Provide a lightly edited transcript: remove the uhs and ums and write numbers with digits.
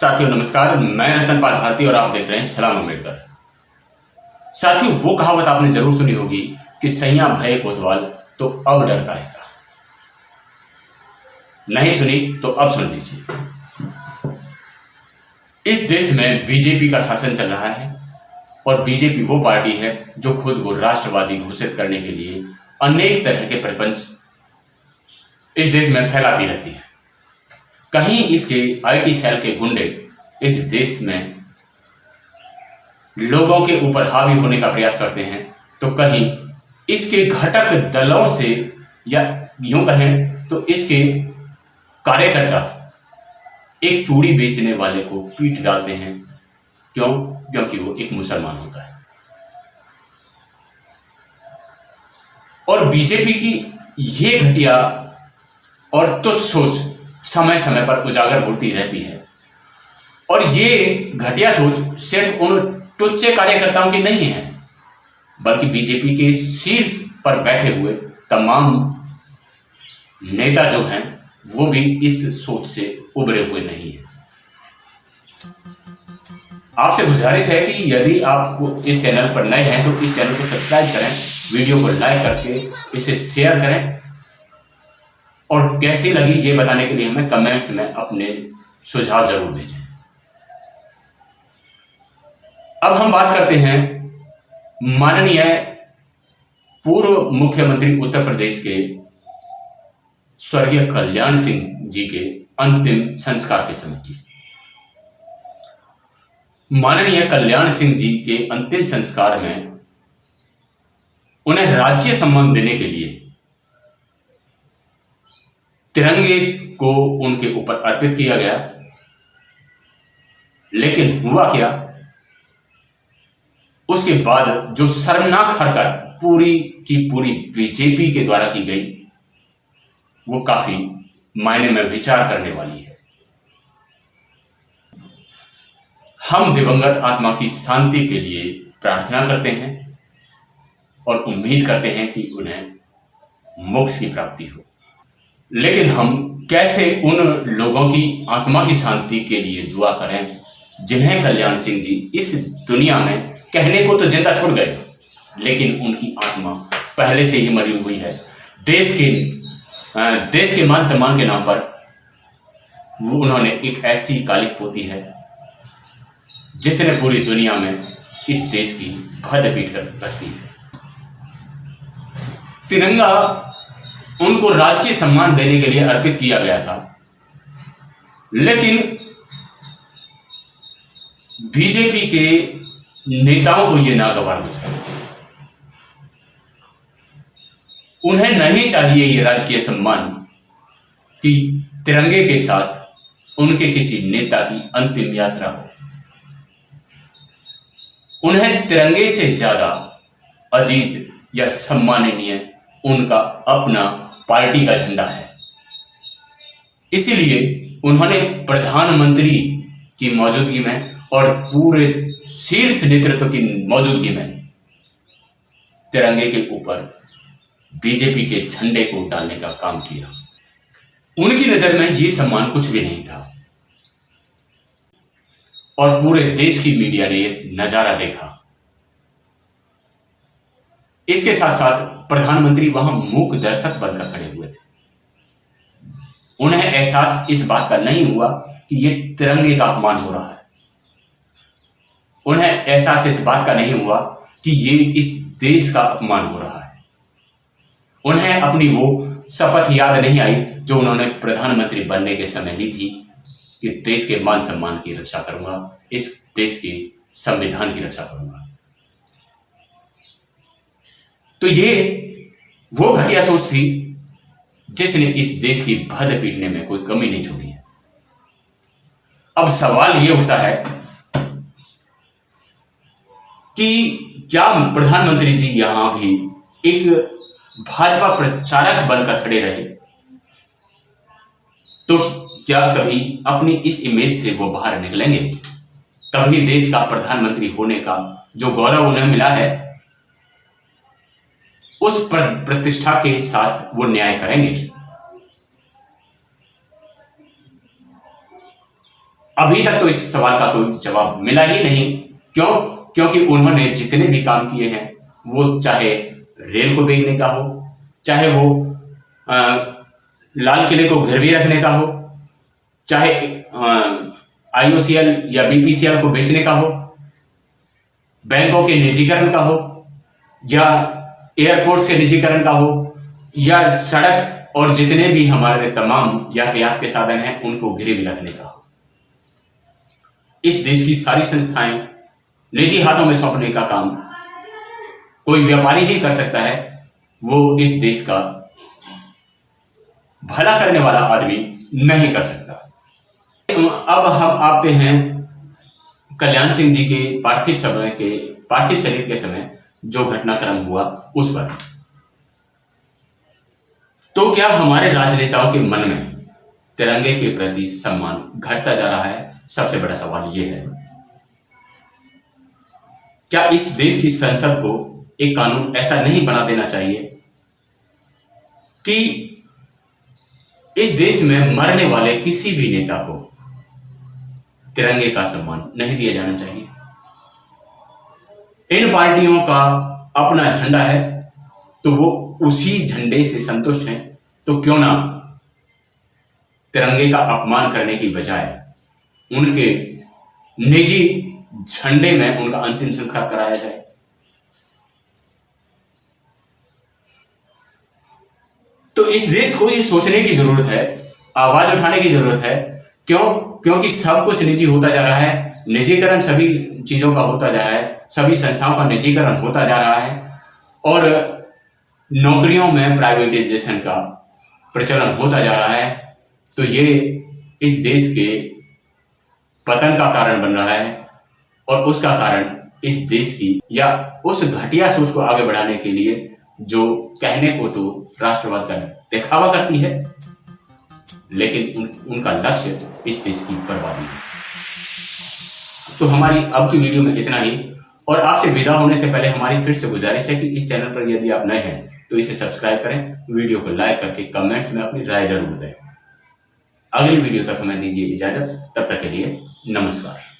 साथियों नमस्कार, मैं रतन पाल भारती और आप देख रहे हैं सलाम अम्बेडकर। साथियों, वो कहावत आपने जरूर सुनी होगी कि सैया भये कोतवाल तो अब डर काहेगा। नहीं सुनी तो अब सुन लीजिए। इस देश में बीजेपी का शासन चल रहा है और बीजेपी वो पार्टी है जो खुद को राष्ट्रवादी घोषित करने के लिए अनेक तरह के प्रपंच इस देश में फैलाती रहती है। कहीं इसके आईटी सेल के गुंडे इस देश में लोगों के ऊपर हावी होने का प्रयास करते हैं, तो कहीं इसके घटक दलों से या यूं कहें तो इसके कार्यकर्ता एक चूड़ी बेचने वाले को पीट डालते हैं। क्योंकि वो एक मुसलमान होता है। और बीजेपी की ये घटिया और तुच्छ सोच समय समय पर उजागर होती रहती है। और ये घटिया सोच सिर्फ उन टुच्चे कार्यकर्ताओं की नहीं है, बल्कि बीजेपी के शीर्ष पर बैठे हुए तमाम नेता जो हैं वो भी इस सोच से उभरे हुए नहीं है। आपसे गुजारिश है कि यदि आपको इस चैनल पर नए हैं तो इस चैनल को सब्सक्राइब करें, वीडियो को लाइक करके इसे शेयर करें और कैसी लगी ये बताने के लिए हमें कमेंट्स में अपने सुझाव जरूर भेजें। अब हम बात करते हैं माननीय पूर्व मुख्यमंत्री उत्तर प्रदेश के स्वर्गीय कल्याण सिंह जी के अंतिम संस्कार के समय की। माननीय कल्याण सिंह जी के अंतिम संस्कार में उन्हें राजकीय सम्मान देने के लिए तिरंगे को उनके ऊपर अर्पित किया गया। लेकिन हुआ क्या, उसके बाद जो शर्मनाक हरकत पूरी की पूरी बीजेपी के द्वारा की गई वो काफी मायने में विचार करने वाली है। हम दिवंगत आत्मा की शांति के लिए प्रार्थना करते हैं और उम्मीद करते हैं कि उन्हें मोक्ष की प्राप्ति हो। लेकिन हम कैसे उन लोगों की आत्मा की शांति के लिए दुआ करें जिन्हें कल्याण सिंह जी इस दुनिया में कहने को तो जिंदा छोड़ गए, लेकिन उनकी आत्मा पहले से ही मरी हुई है। देश के मान सम्मान के नाम पर वो उन्होंने एक ऐसी कालिक पोती है जिसने पूरी दुनिया में इस देश की भद्द पीट कर रखती है। तिरंगा उनको राजकीय सम्मान देने के लिए अर्पित किया गया था, लेकिन बीजेपी के नेताओं को यह नागवार बुझा। उन्हें नहीं चाहिए ये राजकीय सम्मान कि तिरंगे के साथ उनके किसी नेता की अंतिम यात्रा हो। उन्हें तिरंगे से ज्यादा अजीज या सम्माननीय उनका अपना पार्टी का झंडा है। इसीलिए उन्होंने प्रधानमंत्री की मौजूदगी में और पूरे शीर्ष नेतृत्व की मौजूदगी में तिरंगे के ऊपर बीजेपी के झंडे को डालने का काम किया। उनकी नजर में यह सम्मान कुछ भी नहीं था और पूरे देश की मीडिया ने यह नजारा देखा। इसके साथ साथ प्रधानमंत्री वहां मूक दर्शक बनकर खड़े हुए थे। उन्हें एहसास इस बात का नहीं हुआ कि यह तिरंगे का अपमान हो रहा है। उन्हें एहसास इस बात का नहीं हुआ कि यह इस देश का अपमान हो रहा है। उन्हें अपनी वो शपथ याद नहीं आई जो उन्होंने प्रधानमंत्री बनने के समय ली थी कि देश के मान सम्मान की रक्षा करूंगा, इस देश के संविधान की रक्षा करूंगा। तो ये वो घटिया सोच थी जिसने इस देश की भद्द पीटने में कोई कमी नहीं छोड़ी है। अब सवाल ये उठता है कि क्या प्रधानमंत्री जी यहां भी एक भाजपा प्रचारक बनकर खड़े रहे, तो क्या कभी अपनी इस इमेज से वो बाहर निकलेंगे? कभी देश का प्रधानमंत्री होने का जो गौरव उन्हें मिला है उस प्रतिष्ठा के साथ वो न्याय करेंगे? अभी तक तो इस सवाल का कोई जवाब मिला ही नहीं। क्यों? क्योंकि उन्होंने जितने भी काम किए हैं, वो चाहे रेल को बेचने का हो, चाहे वो लाल किले को गिरवी रखने का हो, चाहे IOCL या BPCL को बेचने का हो, बैंकों के निजीकरण का हो, या एयरपोर्ट के निजीकरण का हो, या सड़क और जितने भी हमारे तमाम यातायात के साधन हैं उनको गिरवी रखने का हो। इस देश की सारी संस्थाएं निजी हाथों में सौंपने का काम कोई व्यापारी ही कर सकता है, वो इस देश का भला करने वाला आदमी नहीं कर सकता। अब हम आते हैं कल्याण सिंह जी के पार्थिव शरीर के समय जो घटनाक्रम हुआ उस पर। तो क्या हमारे राजनेताओं के मन में तिरंगे के प्रति सम्मान घटता जा रहा है? सबसे बड़ा सवाल यह है। क्या इस देश की संसद को एक कानून ऐसा नहीं बना देना चाहिए कि इस देश में मरने वाले किसी भी नेता को तिरंगे का सम्मान नहीं दिया जाना चाहिए? इन पार्टियों का अपना झंडा है तो वो उसी झंडे से संतुष्ट हैं, तो क्यों ना तिरंगे का अपमान करने की बजाय उनके निजी झंडे में उनका अंतिम संस्कार कराया जाए। तो इस देश को ये सोचने की जरूरत है, आवाज उठाने की जरूरत है। क्योंकि सब कुछ निजी होता जा रहा है, निजीकरण सभी चीजों का होता जा रहा है, सभी संस्थाओं का निजीकरण होता जा रहा है और नौकरियों में प्राइवेटाइजेशन का प्रचलन होता जा रहा है। तो ये इस देश के पतन का कारण बन रहा है और उसका कारण इस देश की या उस घटिया सोच को आगे बढ़ाने के लिए जो कहने को तो राष्ट्रवाद का दिखावा करती है, लेकिन उनका लक्ष्य इस देश की बर्बादी है। तो हमारी अब की वीडियो में इतना ही, और आपसे विदा होने से पहले हमारी फिर से गुजारिश है कि इस चैनल पर यदि आप नए हैं तो इसे सब्सक्राइब करें, वीडियो को लाइक करके कमेंट्स में अपनी राय जरूर दें। अगली वीडियो तक हमें दीजिए इजाजत, तब तक के लिए नमस्कार।